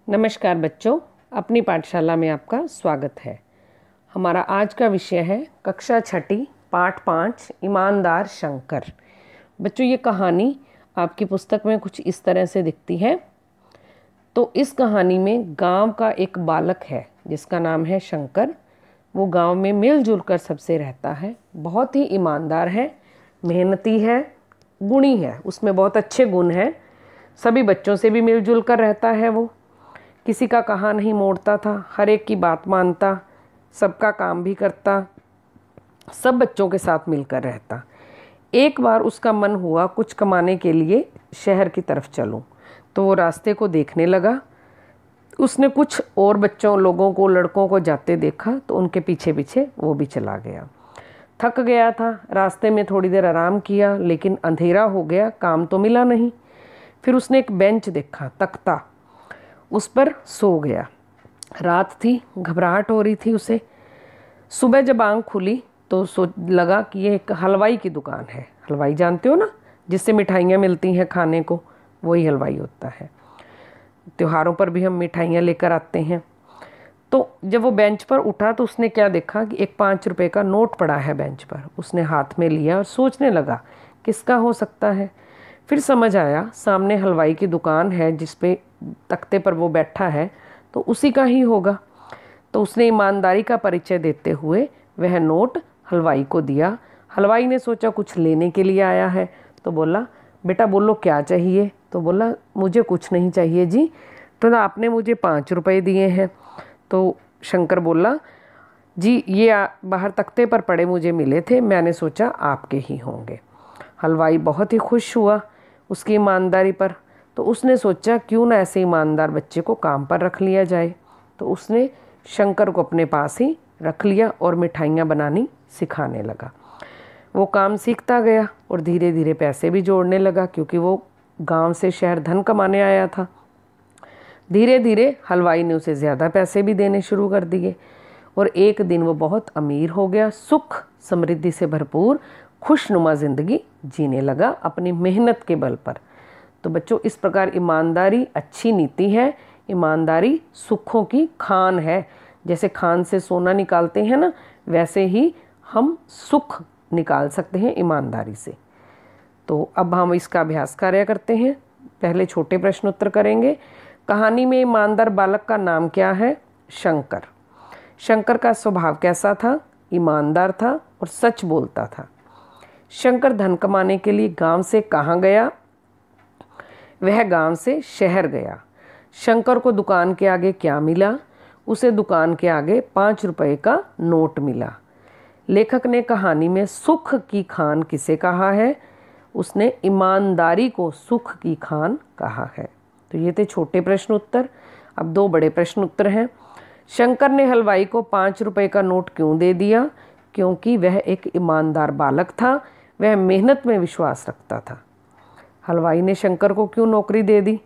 नमस्कार बच्चों, अपनी पाठशाला में आपका स्वागत है। हमारा आज का विषय है कक्षा छठी पाठ 5 ईमानदार शंकर। बच्चों, ये कहानी आपकी पुस्तक में कुछ इस तरह से दिखती है। तो इस कहानी में गांव का एक बालक है जिसका नाम है शंकर। वो गांव में मिलजुल कर सबसे रहता है, बहुत ही ईमानदार है, मेहनती है, गुणी है, उसमें बहुत अच्छे गुण हैं। सभी बच्चों से भी मिलजुल कर रहता है। वो किसी का कहा नहीं मोड़ता था, हर एक की बात मानता, सबका काम भी करता, सब बच्चों के साथ मिलकर रहता। एक बार उसका मन हुआ कुछ कमाने के लिए शहर की तरफ चलूं, तो वो रास्ते को देखने लगा। उसने कुछ और लोगों को, लड़कों को जाते देखा, तो उनके पीछे पीछे वो भी चला गया। थक गया था, रास्ते में थोड़ी देर आराम किया, लेकिन अंधेरा हो गया, काम तो मिला नहीं। फिर उसने एक बेंच देखा, तख्ता, उस पर सो गया। रात थी, घबराहट हो रही थी उसे। सुबह जब आंख खुली तो लगा कि ये एक हलवाई की दुकान है। हलवाई जानते हो ना, जिससे मिठाइयाँ मिलती हैं खाने को, वही हलवाई होता है। त्योहारों पर भी हम मिठाइयाँ लेकर आते हैं। तो जब वो बेंच पर उठा तो उसने क्या देखा कि एक 5 रुपए का नोट पड़ा है बेंच पर। उसने हाथ में लिया और सोचने लगा किसका हो सकता है। फिर समझ आया सामने हलवाई की दुकान है, जिस पे तख्ते पर वो बैठा है, तो उसी का ही होगा। तो उसने ईमानदारी का परिचय देते हुए वह नोट हलवाई को दिया। हलवाई ने सोचा कुछ लेने के लिए आया है, तो बोला, बेटा बोलो क्या चाहिए। तो बोला, मुझे कुछ नहीं चाहिए जी, तो आपने मुझे 5 रुपए दिए हैं। तो शंकर बोला, जी ये बाहर तख्ते पर पड़े मुझे मिले थे, मैंने सोचा आपके ही होंगे। हलवाई बहुत ही खुश हुआ उसकी ईमानदारी पर। तो उसने सोचा क्यों ना ऐसे ईमानदार बच्चे को काम पर रख लिया जाए। तो उसने शंकर को अपने पास ही रख लिया और मिठाइयाँ बनानी सिखाने लगा। वो काम सीखता गया और धीरे धीरे पैसे भी जोड़ने लगा, क्योंकि वो गांव से शहर धन कमाने आया था। धीरे धीरे हलवाई ने उसे ज़्यादा पैसे भी देने शुरू कर दिए और एक दिन वो बहुत अमीर हो गया। सुख समृद्धि से भरपूर खुशनुमा ज़िंदगी जीने लगा अपनी मेहनत के बल पर। तो बच्चों, इस प्रकार ईमानदारी अच्छी नीति है। ईमानदारी सुखों की खान है। जैसे खान से सोना निकालते हैं ना, वैसे ही हम सुख निकाल सकते हैं ईमानदारी से। तो अब हम इसका अभ्यास कार्य करते हैं। पहले छोटे प्रश्न उत्तर करेंगे। कहानी में ईमानदार बालक का नाम क्या है? शंकर। शंकर का स्वभाव कैसा था? ईमानदार था और सच बोलता था। शंकर धन कमाने के लिए गांव से कहाँ गया? वह गांव से शहर गया। शंकर को दुकान के आगे क्या मिला? उसे दुकान के आगे 5 रुपए का नोट मिला। लेखक ने कहानी में सुख की खान किसे कहा है? उसने ईमानदारी को सुख की खान कहा है। तो ये थे छोटे प्रश्न उत्तर। अब 2 बड़े प्रश्न उत्तर हैं। शंकर ने हलवाई को 5 रुपए का नोट क्यों दे दिया? क्योंकि वह एक ईमानदार बालक था, वह मेहनत में विश्वास रखता था। हलवाई ने शंकर को क्यों नौकरी दे दी?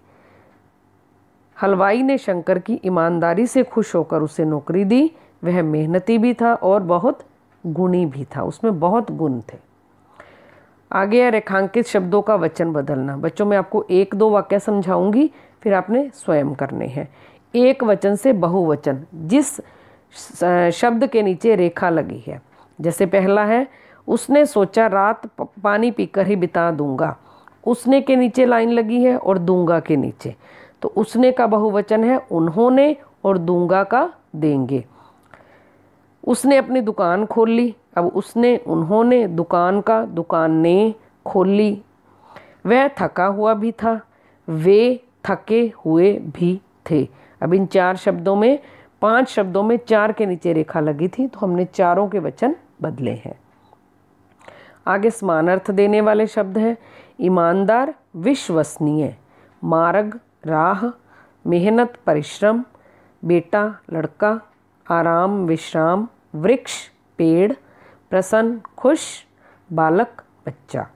हलवाई ने शंकर की ईमानदारी से खुश होकर उसे नौकरी दी। वह मेहनती भी था और बहुत गुणी भी था, उसमें बहुत गुण थे। आगे है रेखांकित शब्दों का वचन बदलना। बच्चों, मैं आपको 1-2 वाक्य समझाऊंगी, फिर आपने स्वयं करने हैं। एक वचन से बहुवचन, जिस शब्द के नीचे रेखा लगी है। जैसे पहला है, उसने सोचा रात पानी पीकर ही बिता दूंगा। उसने के नीचे लाइन लगी है और दूंगा के नीचे, तो उसने का बहुवचन है उन्होंने और दूंगा का देंगे। उसने अपनी दुकान खोल ली, अब उसने, उन्होंने, दुकान का, दुकान ने खोल ली। वह थका हुआ भी था, वे थके हुए भी थे। अब इन 4 शब्दों में, 5 शब्दों में 4 के नीचे रेखा लगी थी, तो हमने चारों के वचन बदले हैं। आगे समान अर्थ देने वाले शब्द हैं। ईमानदार, विश्वसनीय, मार्ग, राह, मेहनत, परिश्रम, बेटा, लड़का, आराम, विश्राम, वृक्ष, पेड़, प्रसन्न, खुश, बालक, बच्चा।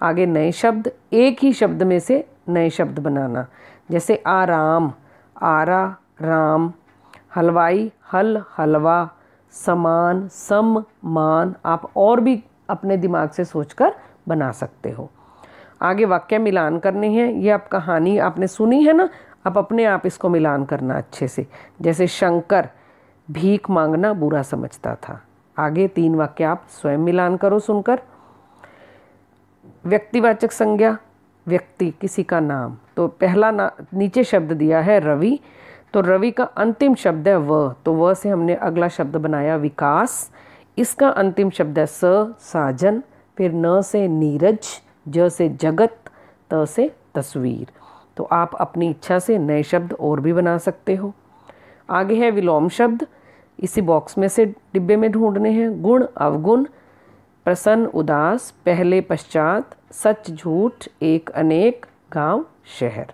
आगे नए शब्द, एक ही शब्द में से नए शब्द बनाना। जैसे आराम, आरा, राम, हलवाई, हल, हलवा, समान, सम, मान। आप और भी अपने दिमाग से सोचकर बना सकते हो। आगे वाक्य मिलान करने हैं। ये आप कहानी आपने सुनी है ना, अब अपने आप इसको मिलान करना अच्छे से। जैसे शंकर भीख मांगना बुरा समझता था। आगे 3 वाक्य आप स्वयं मिलान करो सुनकर। व्यक्तिवाचक संज्ञा, व्यक्ति किसी का नाम, तो पहला नीचे शब्द दिया है रवि, तो रवि का अंतिम शब्द है व, तो व से हमने अगला शब्द बनाया विकास। इसका अंतिम शब्द है साजन, फिर न से नीरज, ज से जगत, त से तस्वीर। तो आप अपनी इच्छा से नए शब्द और भी बना सकते हो। आगे है विलोम शब्द, इसी बॉक्स में से डिब्बे में ढूंढने हैं। गुण अवगुण, प्रसन्न उदास, पहले पश्चात, सच झूठ, एक अनेक, गांव शहर।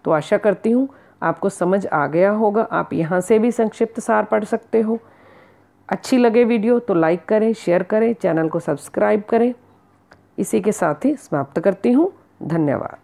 तो आशा करती हूँ आपको समझ आ गया होगा। आप यहाँ से भी संक्षिप्त सार पढ़ सकते हो। अच्छी लगे वीडियो तो लाइक करें, शेयर करें, चैनल को सब्सक्राइब करें। इसी के साथ ही समाप्त करती हूँ। धन्यवाद।